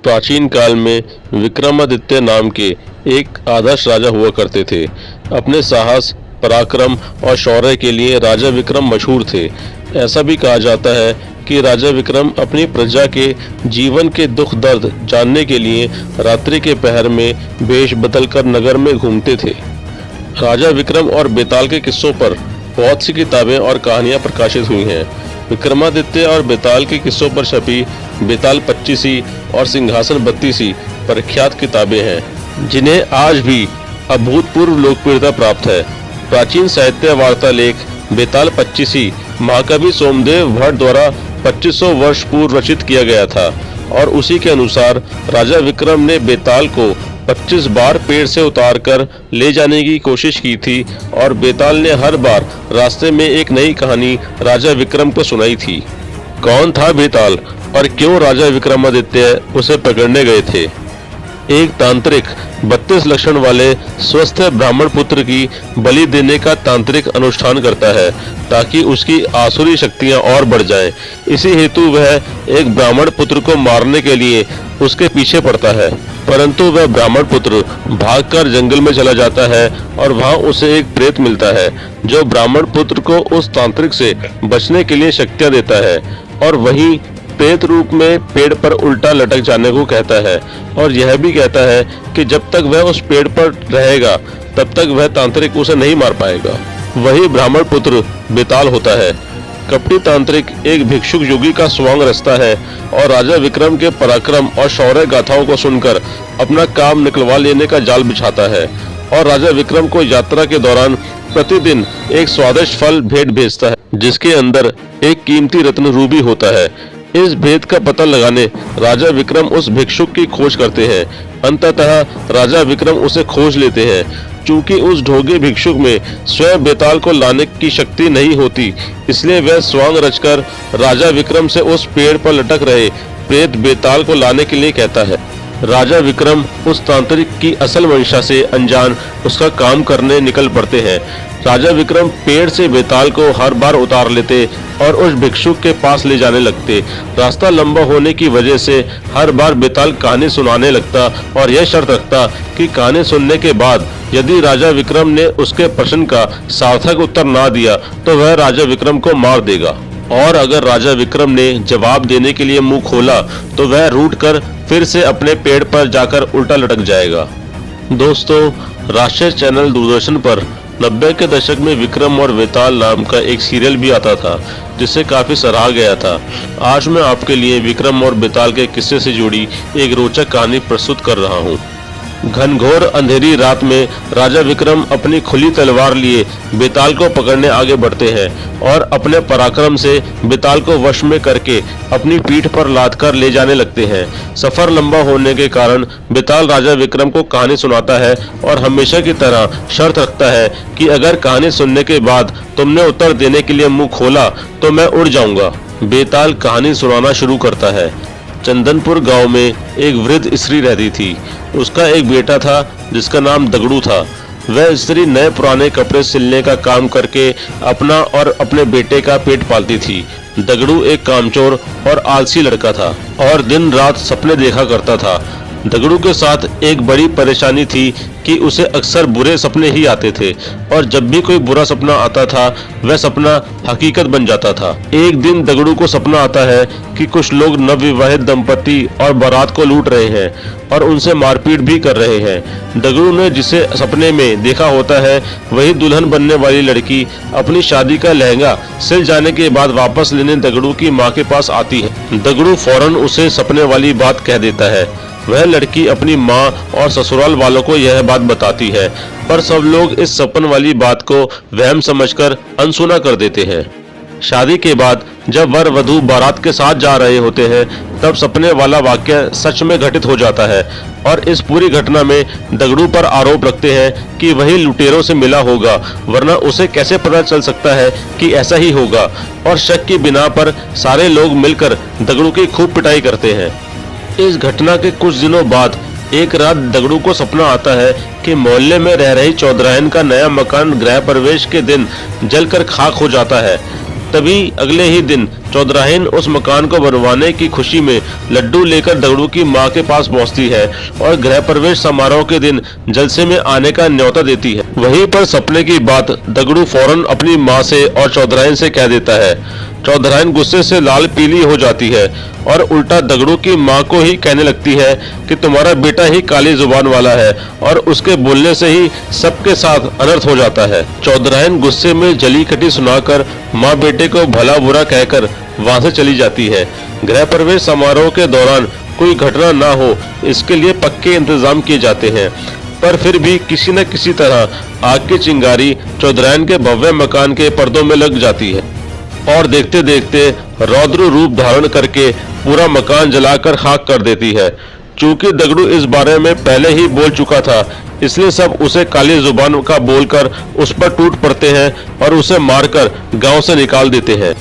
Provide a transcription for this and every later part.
प्राचीन काल में विक्रमादित्य नाम के एक आदर्श राजा हुआ करते थे। अपने साहस, पराक्रम और शौर्य के लिए राजा विक्रम मशहूर थे। ऐसा भी कहा जाता है कि राजा विक्रम अपनी प्रजा के जीवन के दुख दर्द जानने के लिए रात्रि के पहर में वेश बदलकर नगर में घूमते थे। राजा विक्रम और बेताल के किस्सों पर बहुत सी किताबें और कहानियां प्रकाशित हुई हैं। विक्रमादित्य और बेताल के किस्सों पर छपी बेताल 25 और सिंहासन 32 प्रख्यात किताबें हैं, जिन्हें आज भी अभूतपूर्व लोकप्रियता प्राप्त है। प्राचीन साहित्य वार्ता लेख बेताल 25 महाकवि सोमदेव भट्ट द्वारा 2500 वर्ष पूर्व रचित किया गया था और उसी के अनुसार राजा विक्रम ने बेताल को 25 बार पेड़ से उतारकर ले जाने की कोशिश की थी और बेताल ने हर बार रास्ते में एक नई कहानी राजा विक्रम को सुनाई थी। कौन था बेताल और क्यों राजा विक्रमादित्य उसे पकड़ने गए थे? एक तांत्रिक 32 लक्षण वाले स्वस्थ ब्राह्मण पुत्र की बलि देने का तांत्रिक अनुष्ठान करता है ताकि उसकी आसुरी शक्तियां और बढ़ जाएं। इसी हेतु वह एक ब्राह्मण पुत्र को मारने के लिए उसके पीछे पड़ता है, परंतु वह ब्राह्मण पुत्र भागकर जंगल में चला जाता है और वहां उसे एक प्रेत मिलता है जो ब्राह्मण पुत्र को उस तांत्रिक से बचने के लिए शक्तियां देता है और वहीं प्रेत रूप में पेड़ पर उल्टा लटक जाने को कहता है और यह भी कहता है कि जब तक वह उस पेड़ पर रहेगा तब तक वह तांत्रिक उसे नहीं मार पाएगा। वही ब्राह्मण पुत्र बेताल होता है। कपटी तांत्रिक एक भिक्षुक योगी का स्वांग रचता है और राजा विक्रम के पराक्रम और शौर्य गाथाओं को सुनकर अपना काम निकलवा लेने का जाल बिछाता है और राजा विक्रम को यात्रा के दौरान प्रतिदिन एक स्वादिष्ट फल भेंट भेजता है जिसके अंदर एक कीमती रत्न रूबी होता है। इस भेद का पता लगाने राजा विक्रम उस भिक्षुक की खोज करते हैं। अंततः राजा विक्रम उसे खोज लेते हैं। चूंकि उस ढोंगे भिक्षुक में स्वयं बेताल को लाने की शक्ति नहीं होती, इसलिए वह स्वांग रचकर राजा विक्रम से उस पेड़ पर लटक रहे प्रेत बेताल को लाने के लिए कहता है। राजा विक्रम उस तांत्रिक की असल मंशा से अनजान उसका काम करने निकल पड़ते हैं। राजा विक्रम पेड़ से बेताल को हर बार उतार लेते और उस भिक्षुक के पास ले जाने लगते। रास्ता लंबा होने की वजह से हर बार बेताल कहानी सुनाने लगता और यह शर्त रखता कि कहानी सुनने के बाद यदि राजा विक्रम ने उसके प्रश्न का सार्थक उत्तर ना दिया तो वह राजा विक्रम को मार देगा और अगर राजा विक्रम ने जवाब देने के लिए मुंह खोला तो वह रूठ कर फिर से अपने पेड़ पर जाकर उल्टा लटक जाएगा। दोस्तों, राष्ट्रीय चैनल दूरदर्शन पर 90 के दशक में विक्रम और बेताल नाम का एक सीरियल भी आता था जिसे काफी सराहा गया था। आज मैं आपके लिए विक्रम और बेताल के किस्से से जुड़ी एक रोचक कहानी प्रस्तुत कर रहा हूँ। घनघोर अंधेरी रात में राजा विक्रम अपनी खुली तलवार लिए बेताल को पकड़ने आगे बढ़ते हैं और अपने पराक्रम से बेताल को वश में करके अपनी पीठ पर लाद कर ले जाने लगते हैं। सफर लंबा होने के कारण बेताल राजा विक्रम को कहानी सुनाता है और हमेशा की तरह शर्त रखता है कि अगर कहानी सुनने के बाद तुमने उत्तर देने के लिए मुंह खोला तो मैं उड़ जाऊंगा। बेताल कहानी सुनाना शुरू करता है। चंदनपुर गांव में एक वृद्ध स्त्री रहती थी। उसका एक बेटा था जिसका नाम दगड़ू था। वह स्त्री नए पुराने कपड़े सिलने का काम करके अपना और अपने बेटे का पेट पालती थी। दगड़ू एक कामचोर और आलसी लड़का था और दिन रात सपने देखा करता था। दगड़ू के साथ एक बड़ी परेशानी थी कि उसे अक्सर बुरे सपने ही आते थे और जब भी कोई बुरा सपना आता था वह सपना हकीकत बन जाता था। एक दिन दगड़ू को सपना आता है कि कुछ लोग नवविवाहित दंपति और बारात को लूट रहे हैं और उनसे मारपीट भी कर रहे हैं। दगड़ू ने जिसे सपने में देखा होता है वही दुल्हन बनने वाली लड़की अपनी शादी का लहंगा सिल जाने के बाद वापस लेने दगड़ू की माँ के पास आती है। दगड़ू फौरन उसे सपने वाली बात कह देता है। वह लड़की अपनी माँ और ससुराल वालों को यह बात बताती है, पर सब लोग इस सपन वाली बात को वहम समझकर अनसुना कर देते हैं। शादी के बाद जब वर वधू बारात के साथ जा रहे होते हैं तब सपने वाला वाक्य सच में घटित हो जाता है और इस पूरी घटना में दगड़ू पर आरोप रखते हैं कि वही लुटेरों से मिला होगा, वरना उसे कैसे पता चल सकता है कि ऐसा ही होगा। और शक की बिना पर सारे लोग मिलकर दगड़ू की खूब पिटाई करते हैं। इस घटना के कुछ दिनों बाद एक रात दगड़ू को सपना आता है कि मोहल्ले में रह रही चौधरायन का नया मकान गृह प्रवेश के दिन जलकर खाक हो जाता है। तभी अगले ही दिन चौधराइन उस मकान को बनवाने की खुशी में लड्डू लेकर दगड़ू की मां के पास पहुंचती है और गृह प्रवेश समारोह के दिन जलसे में आने का न्योता देती है। वहीं पर सपने की बात दगड़ू फौरन अपनी मां से और चौधराइन से कह देता है। चौधराइन गुस्से से लाल पीली हो जाती है और उल्टा दगड़ू की मां को ही कहने लगती है कि तुम्हारा बेटा ही काली जुबान वाला है और उसके बोलने से ही सबके साथ अनर्थ हो जाता है। चौधराइन गुस्से में जली खटी सुनाकर मां बेटे को भला बुरा कहकर वहां से चली जाती है। गृह प्रवेश समारोह के दौरान कोई घटना ना हो इसके लिए पक्के इंतजाम किए जाते हैं, पर फिर भी किसी न किसी तरह आग की चिंगारी चौधराइन के भव्य मकान के पर्दों में लग जाती है और देखते देखते रौद्र रूप धारण करके पूरा मकान जलाकर खाक कर देती है। चूंकि दगड़ू इस बारे में पहले ही बोल चुका था, इसलिए सब उसे काली जुबान का बोलकर उस पर टूट पड़ते हैं और उसे मारकर गांव से निकाल देते हैं।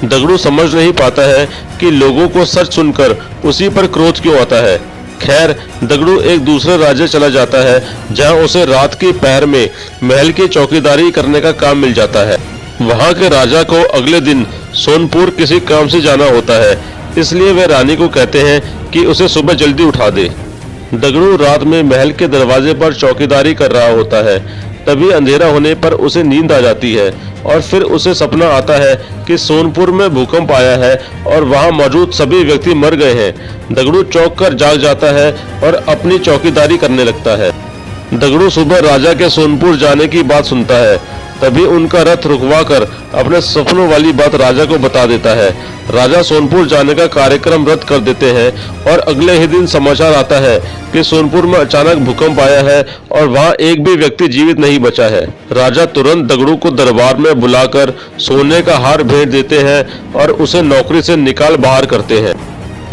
दगड़ू समझ नहीं पाता है कि लोगों को सच सुनकर उसी पर क्रोध क्यों आता है। खैर, दगड़ू एक दूसरे राज्य चला जाता है जहां उसे रात की पहर में महल की चौकीदारी करने का काम मिल जाता है। वहां के राजा को अगले दिन सोनपुर किसी काम से जाना होता है, इसलिए वे रानी को कहते हैं कि उसे सुबह जल्दी उठा दे। दगड़ू रात में महल के दरवाजे पर चौकीदारी कर रहा होता है। तभी अंधेरा होने पर उसे नींद आ जाती है और फिर उसे सपना आता है कि सोनपुर में भूकंप आया है और वहां मौजूद सभी व्यक्ति मर गए हैं। दगड़ू चौंक कर जाग जाता है और अपनी चौकीदारी करने लगता है। दगड़ू सुबह राजा के सोनपुर जाने की बात सुनता है। तभी उनका रथ रुकवाकर अपने सपनों वाली बात राजा को बता देता है। राजा सोनपुर जाने का कार्यक्रम रद्द कर देते हैं और अगले ही दिन समाचार आता है कि सोनपुर में अचानक भूकंप आया है और वहां एक भी व्यक्ति जीवित नहीं बचा है। राजा तुरंत दगड़ू को दरबार में बुलाकर सोने का हार भेंट देते हैं और उसे नौकरी से निकाल बाहर करते हैं।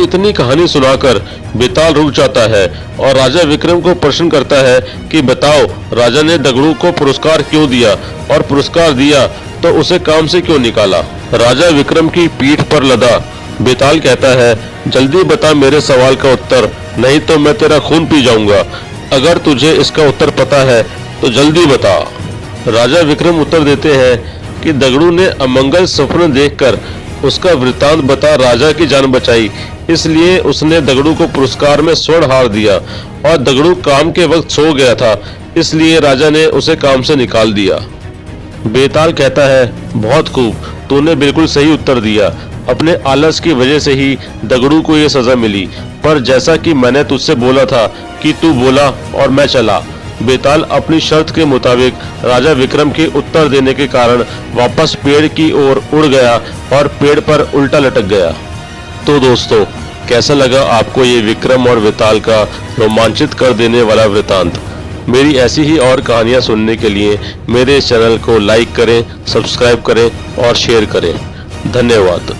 इतनी कहानी सुनाकर बेताल रुक जाता है और राजा विक्रम को प्रश्न करता है कि बताओ, राजा ने दगड़ू को पुरस्कार क्यों दिया और पुरस्कार दिया तो उसे काम से क्यों निकाला। राजा विक्रम की पीठ पर लदा बेताल कहता है, जल्दी बता मेरे सवाल का उत्तर, नहीं तो मैं तेरा खून पी जाऊंगा। अगर तुझे इसका उत्तर पता है तो जल्दी बता। राजा विक्रम उत्तर देते हैं कि दगड़ू ने अमंगल स्वप्न देखकर उसका वृत्तांत बता राजा की जान बचाई, इसलिए उसने दगड़ू को पुरस्कार में स्वर्ण हार दिया और दगड़ू काम के वक्त सो गया था, इसलिए राजा ने उसे काम से निकाल दिया। बेताल कहता है, बहुत खूब, तूने बिल्कुल सही उत्तर दिया। अपने आलस की वजह से ही दगड़ू को ये सजा मिली, पर जैसा कि मैंने तुझसे बोला था कि तू बोला और मैं चला। बेताल अपनी शर्त के मुताबिक राजा विक्रम के उत्तर देने के कारण वापस पेड़ की ओर उड़ गया और पेड़ पर उल्टा लटक गया। तो दोस्तों, कैसा लगा आपको ये विक्रम और बेताल का रोमांचित कर देने वाला वृतांत। मेरी ऐसी ही और कहानियां सुनने के लिए मेरे चैनल को लाइक करें, सब्सक्राइब करें और शेयर करें। धन्यवाद।